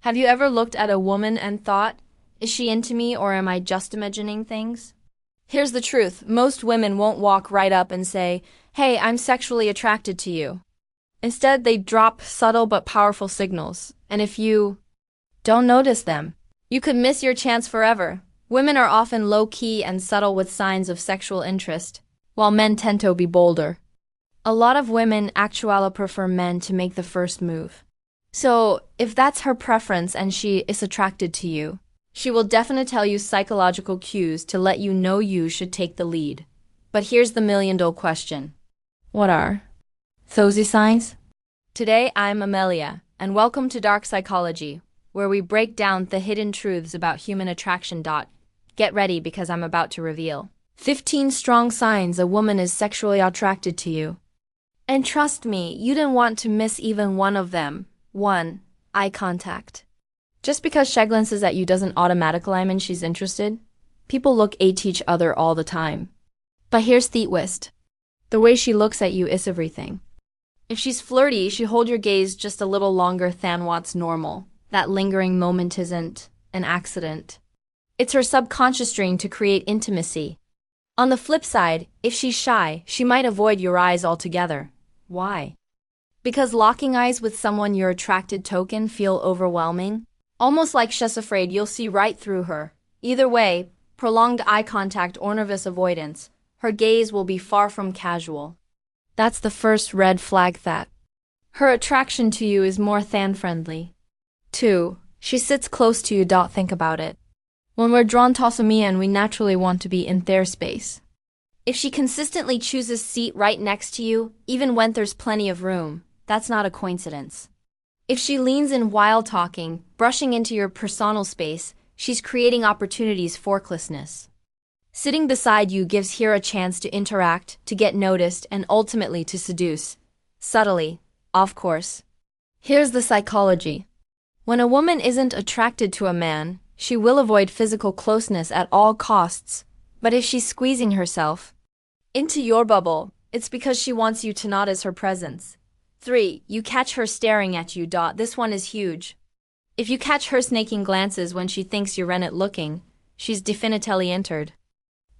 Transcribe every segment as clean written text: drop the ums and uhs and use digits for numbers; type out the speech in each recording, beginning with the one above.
Have you ever looked at a woman and thought, is she into me or am I just imagining things? Here's the truth. Most women won't walk right up and say, hey, I'm sexually attracted to you. Instead, they drop subtle but powerful signals. And if you don't notice them, you could miss your chance forever. Women are often low-key and subtle with signs of sexual interest, while men tend to be bolder. A lot of women actually prefer men to make the first move. So, if that's her preference and she is attracted to you, she will definitely tell you psychological cues to let you know you should take the lead. But here's the million-dollar question. What are those signs? Today, I'm Amelia, and welcome to Dark Psychology, where we break down the hidden truths about human attraction. Get ready because I'm about to reveal 15 strong signs a woman is sexually attracted to you. And trust me, you don't want to miss even one of them. 1. Eye contact. Just because she glances at you doesn't automatically mean she's interested. People look at each other all the time. But here's the twist. The way she looks at you is everything. If she's flirty, she holds your gaze just a little longer than what's normal. That lingering moment isn't an accident. It's her subconscious trying to create intimacy. On the flip side, if she's shy, she might avoid your eyes altogether. Why? Because locking eyes with someone you're attracted to can feel overwhelming. Almost like she's afraid you'll see right through her. Either way, prolonged eye contact or nervous avoidance, her gaze will be far from casual. That's the first red flag that her attraction to you is more than friendly. 2. She sits close to you. Think about it. When we're drawn to someone, we naturally want to be in their space. If she consistently chooses seat right next to you, even when there's plenty of room, that's not a coincidence. If she leans in while talking, brushing into your personal space, she's creating opportunities for closeness. Sitting beside you gives her a chance to interact, to get noticed, and ultimately to seduce. Subtly, of course. Here's the psychology. When a woman isn't attracted to a man, she will avoid physical closeness at all costs. But if she's squeezing herself into your bubble, it's because she wants you to notice her presence. 3. You catch her staring at you. This one is huge. If you catch her snaking glances when she thinks you're not looking, she's definitively entered.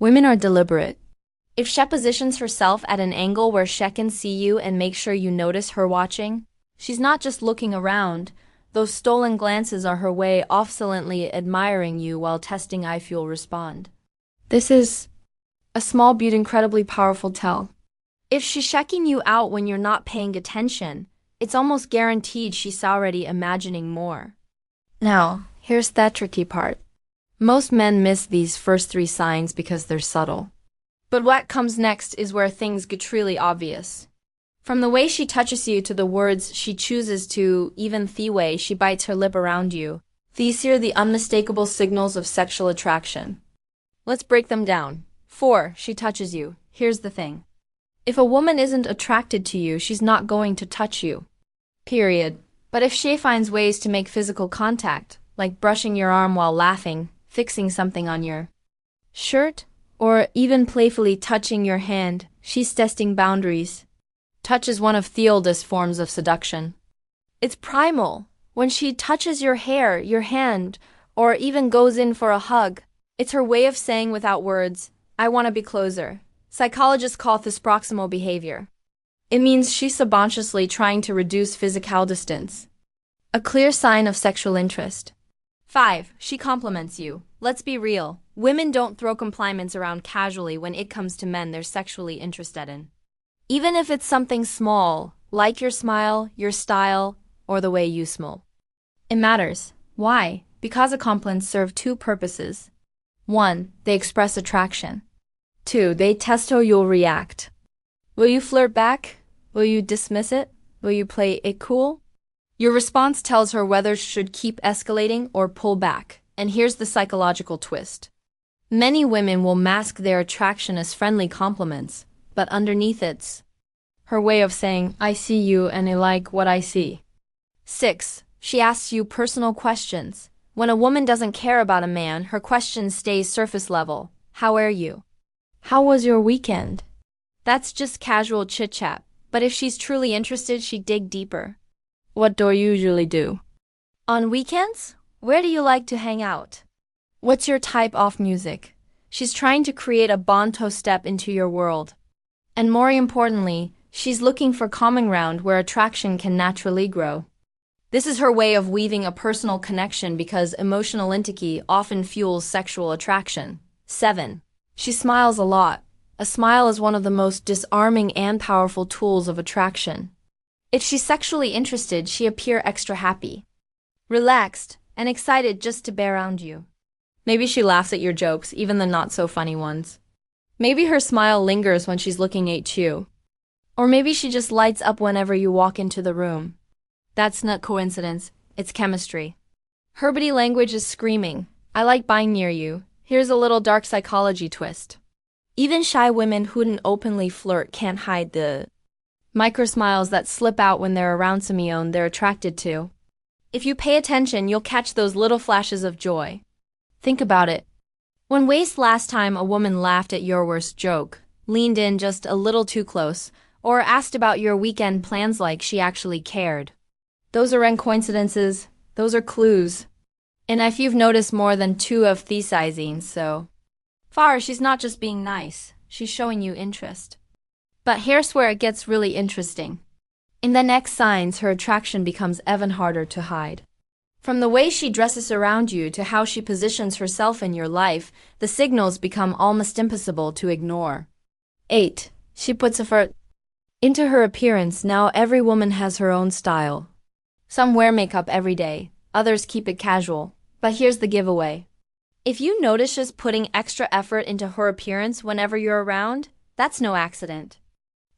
Women are deliberate. If she positions herself at an angle where she can see you and make sure you notice her watching, she's not just looking around. Those stolen glances are her way of silently admiring you while testing if you'll respond. This is a small but incredibly powerful tell. If she's checking you out when you're not paying attention, it's almost guaranteed she's already imagining more. Now, here's that tricky part. Most men miss these first 3 signs because they're subtle. But what comes next is where things get really obvious. From the way she touches you to the words she chooses to, even the way she bites her lip around you, these are the unmistakable signals of sexual attraction. Let's break them down. 4. She touches you. Here's the thing. If a woman isn't attracted to you, she's not going to touch you. Period. But if she finds ways to make physical contact, like brushing your arm while laughing, fixing something on your shirt, or even playfully touching your hand, she's testing boundaries. Touch is one of the oldest forms of seduction. It's primal. When she touches your hair, your hand, or even goes in for a hug, it's her way of saying without words, I want to be closer. Psychologists call this proximal behavior. It means she's subconsciously trying to reduce physical distance. A clear sign of sexual interest. 5. She compliments you. Let's be real. Women don't throw compliments around casually when it comes to men they're sexually interested in. Even if it's something small, like your smile, your style, or the way you smell. It matters. Why? Because compliments serve 2 purposes. 1. They express attraction. 2. They test how you'll react. Will you flirt back? Will you dismiss it? Will you play it cool? Your response tells her whether she should keep escalating or pull back. And here's the psychological twist. Many women will mask their attraction as friendly compliments, but underneath it's her way of saying, I see you and I like what I see. 6. She asks you personal questions. When a woman doesn't care about a man, her question stays surface level. How are you? How was your weekend? That's just casual chit-chat, but if she's truly interested, she'd dig deeper. What do you usually do On weekends? Where do you like to hang out? What's your type of music? She's trying to create a Bonto step into your world. And more importantly, she's looking for common ground where attraction can naturally grow. This is her way of weaving a personal connection because emotional intimacy often fuels sexual attraction. 7. She smiles a lot. A smile is one of the most disarming and powerful tools of attraction. If she's sexually interested, she appears extra happy, relaxed, and excited just to be around you. Maybe she laughs at your jokes, even the not-so-funny ones. Maybe her smile lingers when she's looking at you. Or maybe she just lights up whenever you walk into the room. That's not coincidence, it's chemistry. Her body language is screaming, I like being near you. Here's a little dark psychology twist. Even shy women who don't openly flirt can't hide the micro-smiles that slip out when they're around someone they're attracted to. If you pay attention, you'll catch those little flashes of joy. Think about it. When was last time a woman laughed at your worst joke, leaned in just a little too close, or asked about your weekend plans like she actually cared? Those aren't coincidences, those are clues. And if you've noticed more than 2 of these signs so far, she's not just being nice, she's showing you interest. But here's where it gets really interesting. In the next signs, her attraction becomes even harder to hide. From the way she dresses around you to how she positions herself in your life, the signals become almost impossible to ignore. 8. She puts effort into her appearance. Now every woman has her own style. Some wear makeup every day, others keep it casual. But here's the giveaway. If you notice she's putting extra effort into her appearance whenever you're around, that's no accident.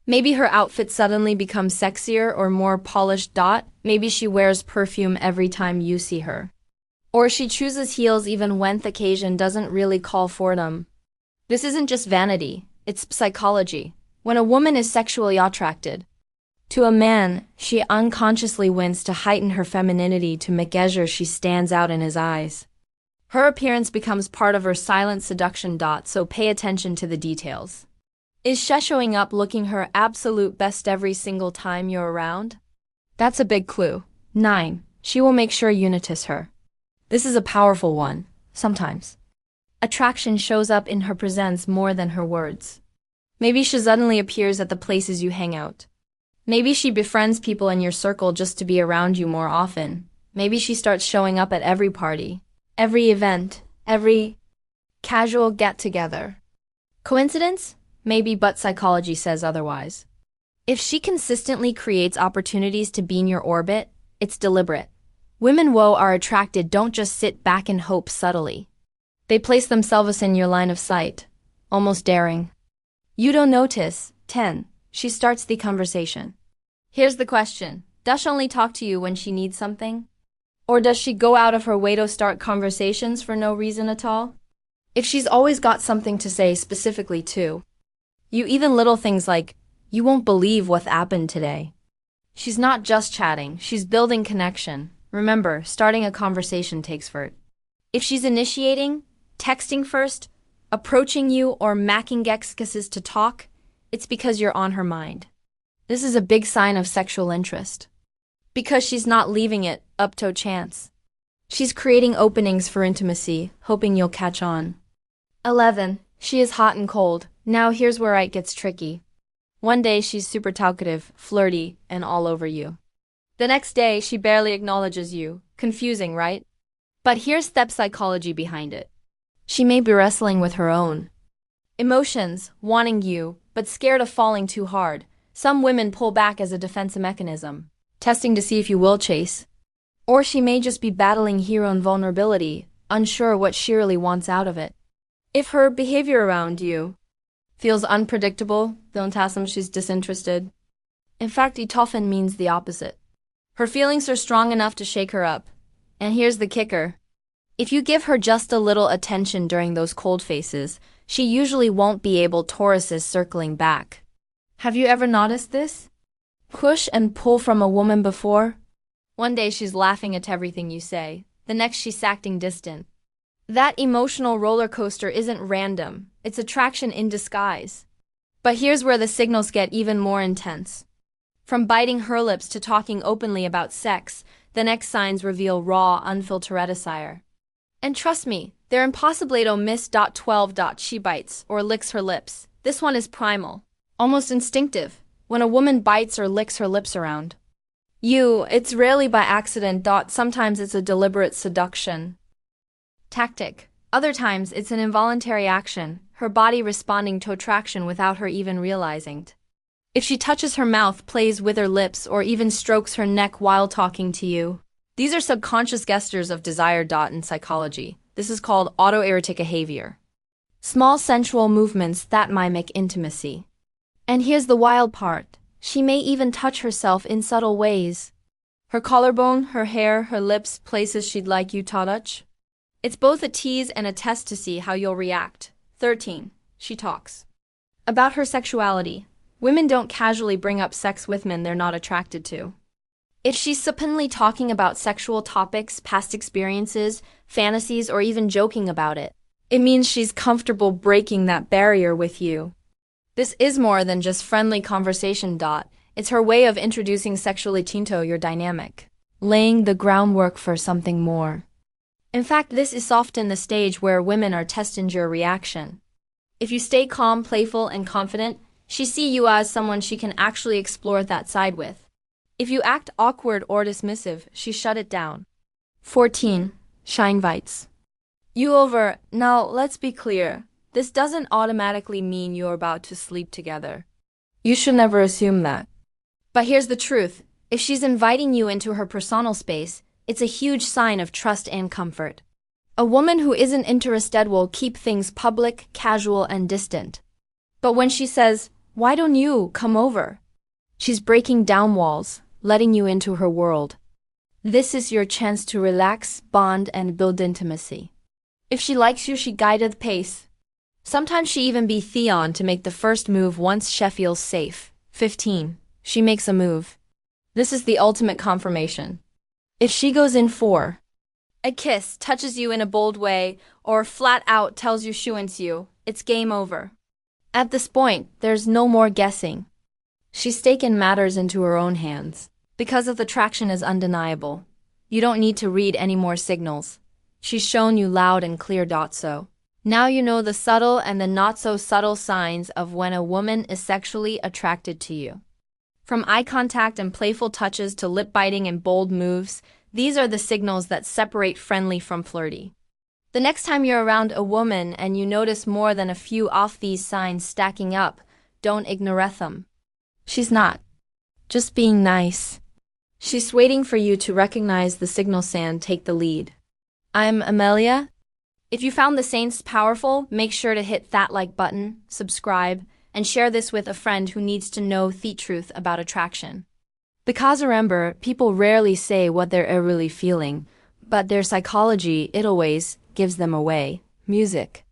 Maybe her outfit suddenly becomes sexier or more polished. Maybe she wears perfume every time you see her. Or she chooses heels even when the occasion doesn't really call for them. This isn't just vanity, it's psychology. When a woman is sexually attracted to a man, she unconsciously wants to heighten her femininity to make sure she stands out in his eyes. Her appearance becomes part of her silent seduction. So pay attention to the details. Is she showing up looking her absolute best every single time you're around? That's a big clue. 9. She will make sure you notice her. This is a powerful one, sometimes. Attraction shows up in her presence more than her words. Maybe she suddenly appears at the places you hang out. Maybe she befriends people in your circle just to be around you more often. Maybe she starts showing up at every party, every event, every casual get-together. Coincidence? Maybe, but psychology says otherwise. If she consistently creates opportunities to be in your orbit, it's deliberate. Women who are attracted don't just sit back and hope subtly. They place themselves in your line of sight, almost daring. You don't notice. 10. She starts the conversation. Here's the question. Does she only talk to you when she needs something? Or does she go out of her way to start conversations for no reason at all? If she's always got something to say specifically to you, even little things like, you won't believe what happened today. She's not just chatting, she's building connection. Remember, starting a conversation takes effort. If she's initiating, texting first, approaching you, or making excuses to talk, it's because you're on her mind. This is a big sign of sexual interest. Because she's not leaving it up to chance. She's creating openings for intimacy, hoping you'll catch on. 11. She is hot and cold. Now here's where it gets tricky. One day she's super talkative, flirty, and all over you. The next day she barely acknowledges you. Confusing, right? But here's step psychology behind it. She may be wrestling with her own emotions, wanting you, but scared of falling too hard. Some women pull back as a defense mechanism, testing to see if you will chase. Or she may just be battling her own vulnerability, unsure what she really wants out of it. If her behavior around you feels unpredictable, don't assume she's disinterested. In fact, it often means the opposite. Her feelings are strong enough to shake her up. And here's the kicker. If you give her just a little attention during those cold phases, she usually won't be able to resist circling back. Have you ever noticed this? Push and pull from a woman before? One day she's laughing at everything you say. The next she's acting distant. That emotional roller coaster isn't random. It's attraction in disguise. But here's where the signals get even more intense. From biting her lips to talking openly about sex, The next signs reveal raw, unfiltered desire. And trust me, they're impossibly to miss. 12. She bites or licks her lips. This one is primal, almost instinctive. When a woman bites or licks her lips around you, it's rarely by accident. Sometimes it's a deliberate seduction tactic. Other times it's an involuntary action, her body responding to attraction without her even realizing it. If she touches her mouth, plays with her lips, or even strokes her neck while talking to you, these are subconscious gestures of desire. In psychology, this is called autoerotic behavior. Small sensual movements that mimic intimacy. And here's the wild part. She may even touch herself in subtle ways. Her collarbone, her hair, her lips, places she'd like you to touch. It's both a tease and a test to see how you'll react. 13. She talks about her sexuality. Women don't casually bring up sex with men they're not attracted to. If she's openly talking about sexual topics, past experiences, fantasies, or even joking about it, it means she's comfortable breaking that barrier with you. This is more than just friendly conversation. It's her way of introducing sexually into your dynamic, laying the groundwork for something more. In fact, this is often the stage where women are testing your reaction. If you stay calm, playful, and confident, she sees you as someone she can actually explore that side with. If you act awkward or dismissive, she shut it down. 14. She invites you over. Now, let's be clear. This doesn't automatically mean you're about to sleep together. You should never assume that. But here's the truth. If she's inviting you into her personal space, it's a huge sign of trust and comfort. A woman who isn't interested will keep things public, casual, and distant. But when she says, "Why don't you come over?" she's breaking down walls, letting you into her world. This is your chance to relax, bond, and build intimacy. If she likes you, she guided the pace. Sometimes she even be Theon to make the first move once she feels safe. 15. She makes a move. This is the ultimate confirmation. If she goes in for a kiss, touches you in a bold way, or flat out tells you she wants you, it's game over. At this point, there's no more guessing. She's taken matters into her own hands. Because of the attraction is undeniable. You don't need to read any more signals. She's shown you loud and clear. So now you know the subtle and the not so subtle signs of when a woman is sexually attracted to you. From eye contact and playful touches to lip biting and bold moves, these are the signals that separate friendly from flirty. The next time you're around a woman and you notice more than a few of these signs stacking up, don't ignore them. She's not just being nice. She's waiting for you to recognize the signals and take the lead. I'm Amelia. If you found the Saints powerful, make sure to hit that like button, subscribe, and share this with a friend who needs to know the truth about attraction. Because remember, people rarely say what they're really feeling, but their psychology, it always gives them away. Music.